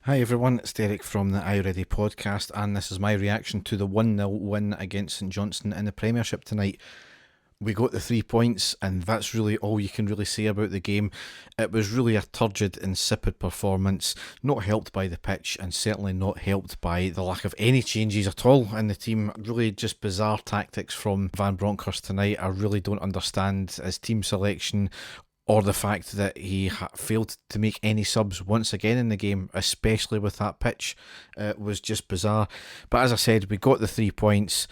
Hi everyone, it's Derek from the I Ready podcast, and this is my reaction to the 1-0 win against St Johnstone in the Premiership tonight. We got the 3 points, and that's really all you can really say about the game. It was really a turgid, insipid performance, not helped by the pitch, and certainly not helped by the lack of any changes at all in the team. Really just bizarre tactics from Van Bronckhorst tonight. I really don't understand his team selection, or the fact that he failed to make any subs once again in the game, especially with that pitch. Was just bizarre. But as I said, we got the 3 points.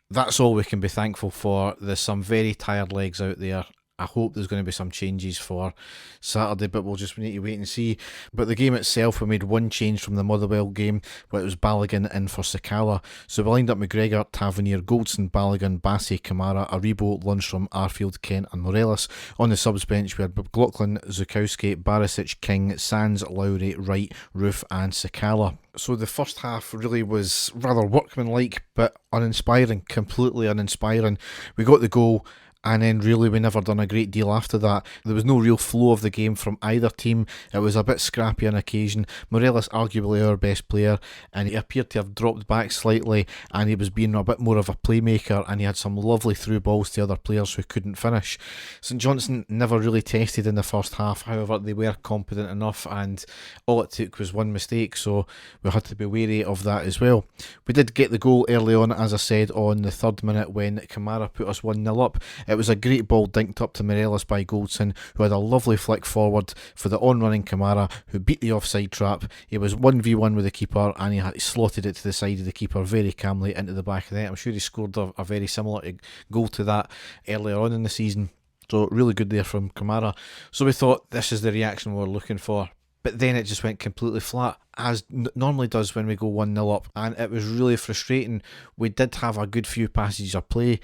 That's all we can be thankful for. There's some very tired legs out there. I hope there's going to be some changes for Saturday, but we need to wait and see. But the game itself, we made one change from the Motherwell game, where it was Balogun in for Sakala. So we lined up McGregor, Tavernier, Goldson, Balogun, Bassey, Kamara, Aribo, Lundstrom, Arfield, Kent and Morelos. On the subs bench, we had McLaughlin, Zukowski, Barisic, King, Sands, Lowry, Wright, Roof and Sakala. So the first half really was rather workmanlike, but uninspiring, completely uninspiring. We got the goal, and then really we never done a great deal after that. There was no real flow of the game from either team. It was a bit scrappy on occasion. Morelos arguably our best player, and he appeared to have dropped back slightly, and he was being a bit more of a playmaker, and he had some lovely through balls to other players who couldn't finish. St Johnstone never really tested in the first half. However, they were competent enough, and all it took was one mistake, so we had to be wary of that as well. We did get the goal early on, as I said, on the 3rd minute when Kamara put us 1-0 up. It was a great ball dinked up to Morelos by Goldson, who had a lovely flick forward for the on-running Kamara, who beat the offside trap. He was 1v1 with the keeper, and he slotted it to the side of the keeper very calmly into the back of the net. I'm sure he scored a very similar goal to that earlier on in the season. So really good there from Kamara. So we thought this is the reaction we were looking for. But then it just went completely flat, as normally does when we go 1-0 up. And it was really frustrating. We did have a good few passages of play.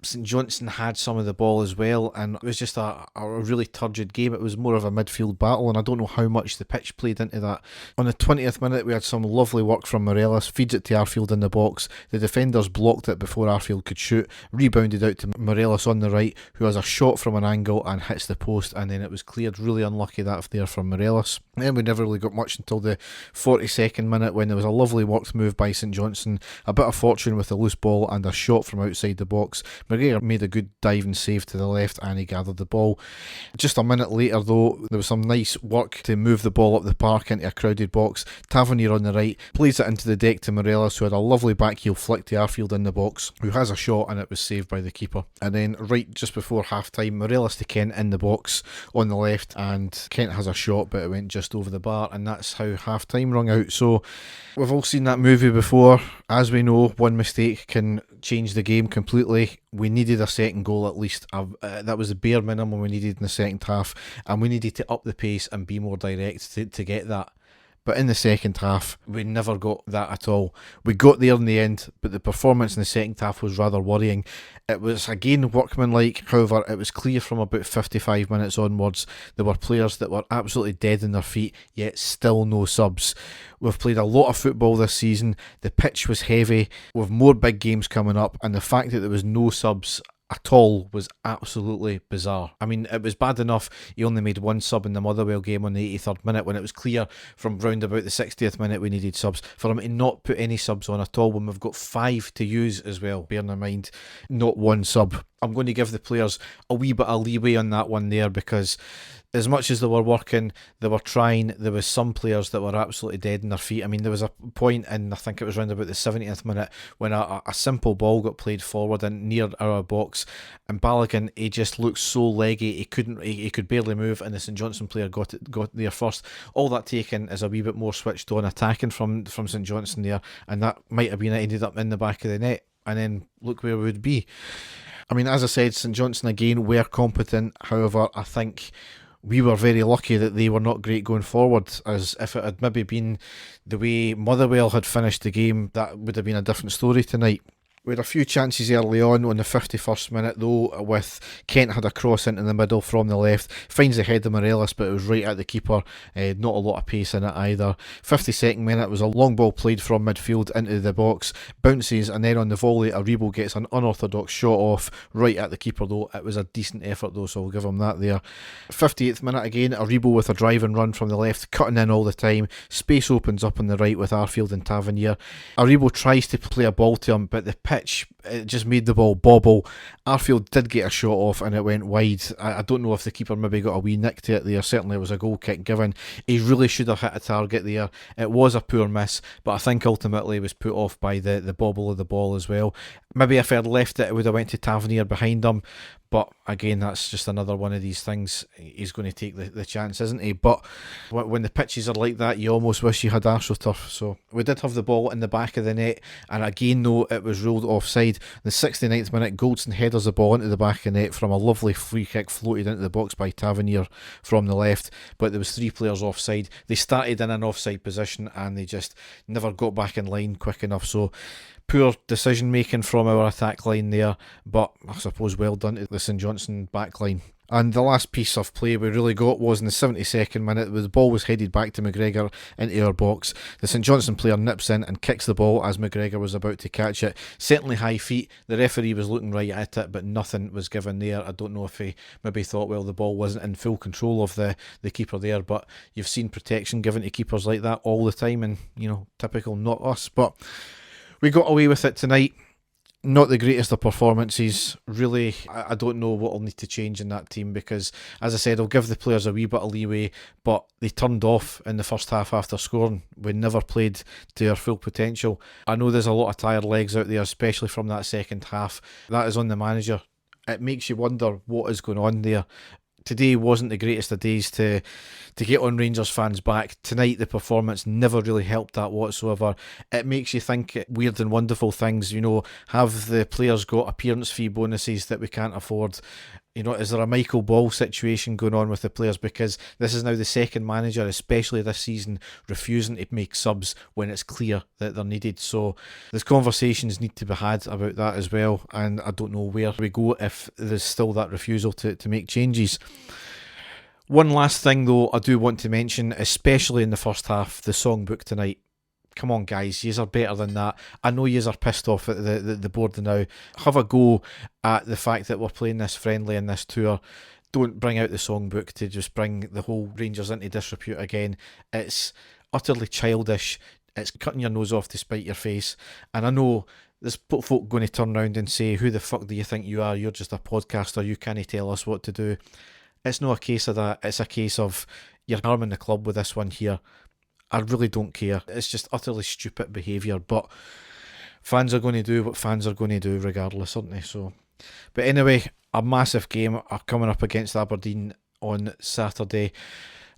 St Johnstone had some of the ball as well, and it was just a really turgid game. It was more of a midfield battle, and I don't know how much the pitch played into that. On the 20th minute, we had some lovely work from Morelos, feeds it to Arfield in the box. The defenders blocked it before Arfield could shoot, rebounded out to Morelos on the right, who has a shot from an angle and hits the post, and then it was cleared. Really unlucky that there from Morelos. And then we never really got much until the 42nd minute, when there was a lovely worked move by St Johnstone, a bit of fortune with a loose ball and a shot from outside the box. McGregor made a good diving save to the left, and he gathered the ball. Just a minute later though, there was some nice work to move the ball up the park into a crowded box. Tavernier on the right plays it into the deck to Morelos, who had a lovely backheel flick to Arfield in the box, who has a shot, and it was saved by the keeper. And then right just before half time, Morelos to Kent in the box on the left, and Kent has a shot, but it went just over the bar, and that's how half time rung out. So we've all seen that movie before. As we know, one mistake can change the game completely. We needed a second goal at least. That was the bare minimum we needed in the second half, and we needed to up the pace and be more direct to get that. But in the second half, we never got that at all. We got there in the end, but the performance in the second half was rather worrying. It was again workmanlike. However, it was clear from about 55 minutes onwards there were players that were absolutely dead in their feet, yet still no subs. We've played a lot of football this season. The pitch was heavy. We've more big games coming up, and the fact that there was no subs at all was absolutely bizarre. I mean, it was bad enough he only made one sub in the Motherwell game on the 83rd minute, when it was clear from round about the 60th minute we needed subs. For him to not put any subs on at all when we've got 5 to use as well, bearing in mind not one sub. I'm going to give the players a wee bit of leeway on that one there, because as much as they were working, they were trying. There was some players that were absolutely dead in their feet. I mean, there was a point in, I think it was around about the 70th minute, when a simple ball got played forward and near our box, and Balogun, he just looked so leggy, he could barely move, and the St Johnstone player got there first. All that taken is a wee bit more switched on attacking from St Johnstone there, and that might have been it. Ended up in the back of the net, and then look where we would be. I mean, as I said, St Johnstone again were competent. However, I think we were very lucky that they were not great going forward, as if it had maybe been the way Motherwell had finished the game, that would have been a different story tonight. We had a few chances early on the 51st minute though, with Kent had a cross into the middle from the left, finds the head of Morelos, but it was right at the keeper, not a lot of pace in it either. 52nd minute was a long ball played from midfield into the box, bounces, and then on the volley Aribo gets an unorthodox shot off right at the keeper though. It was a decent effort though, so I'll give him that there. 58th minute again, Aribo with a drive and run from the left, cutting in all the time, space opens up on the right with Arfield and Tavernier. Aribo tries to play a ball to him, but the pitch, it just made the ball bobble. Arfield did get a shot off and it went wide. I don't know if the keeper maybe got a wee nick to it there. Certainly it was a goal kick given. He really should have hit a target there. It was a poor miss, but I think ultimately he was put off by the bobble of the ball as well. Maybe if I had left it, it would have went to Tavernier behind him. But again, that's just another one of these things. He's going to take the chance, isn't he? But when the pitches are like that, you almost wish you had AstroTurf. So we did have the ball in the back of the net, and again, though, it was ruled offside. The 69th minute, Goldson headers the ball into the back of the net from a lovely free kick floated into the box by Tavernier from the left. But there was 3 players offside. They started in an offside position, and they just never got back in line quick enough. So poor decision making from our attack line there, but I suppose well done to the St Johnstone back line. And the last piece of play we really got was in the 72nd minute, where the ball was headed back to McGregor into our box. The St Johnstone player nips in and kicks the ball as McGregor was about to catch it. Certainly high feet. The referee was looking right at it, but nothing was given there. I don't know if he maybe thought, well, the ball wasn't in full control of the keeper there, but you've seen protection given to keepers like that all the time, and, you know, typical not us. But we got away with it tonight. Not the greatest of performances. Really, I don't know what will need to change in that team because, as I said, I'll give the players a wee bit of leeway, but they turned off in the first half after scoring. We never played to our full potential. I know there's a lot of tired legs out there, especially from that second half. That is on the manager. It makes you wonder what is going on there. Today wasn't the greatest of days to get on Rangers fans' back. Tonight the performance never really helped that whatsoever. It makes you think weird and wonderful things, you know, have the players got appearance fee bonuses that we can't afford? You know, is there a Michael Ball situation going on with the players? Because this is now the second manager, especially this season, refusing to make subs when it's clear that they're needed. So there's conversations need to be had about that as well. And I don't know where we go if there's still that refusal to make changes. One last thing though I do want to mention, especially in the first half, the songbook tonight. Come on guys, yous are better than that. I know yous are pissed off at the board now. Have a go at the fact that we're playing this friendly in this tour. Don't bring out the songbook to just bring the whole Rangers into disrepute again. It's utterly childish. It's cutting your nose off to spite your face. And I know there's folk going to turn around and say, who the fuck do you think you are? You're just a podcaster. You can't tell us what to do. It's not a case of that. It's a case of you're harming the club with this one here. I really don't care. It's just utterly stupid behaviour, but fans are going to do what fans are going to do regardless, aren't they? So, but anyway, a massive game are coming up against Aberdeen on Saturday.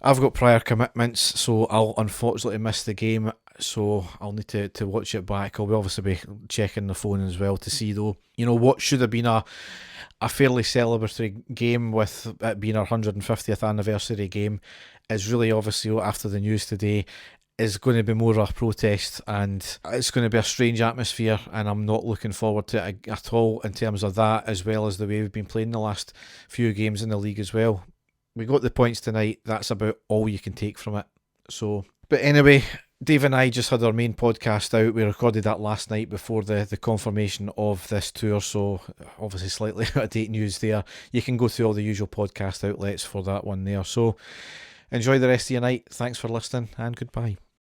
I've got prior commitments, so I'll unfortunately miss the game, so I'll need to watch it back. I'll obviously be checking the phone as well to see, though, you know, what should have been a fairly celebratory game, with it being our 150th anniversary game, is really obviously, after the news today, is going to be more of a protest, and it's going to be a strange atmosphere, and I'm not looking forward to it at all in terms of that, as well as the way we've been playing the last few games in the league as well. We got the points tonight. That's about all you can take from it. So, but anyway, Dave and I just had our main podcast out. We recorded that last night before the confirmation of this tour, so obviously slightly out of date news there. You can go through all the usual podcast outlets for that one there. So enjoy the rest of your night. Thanks for listening, and goodbye.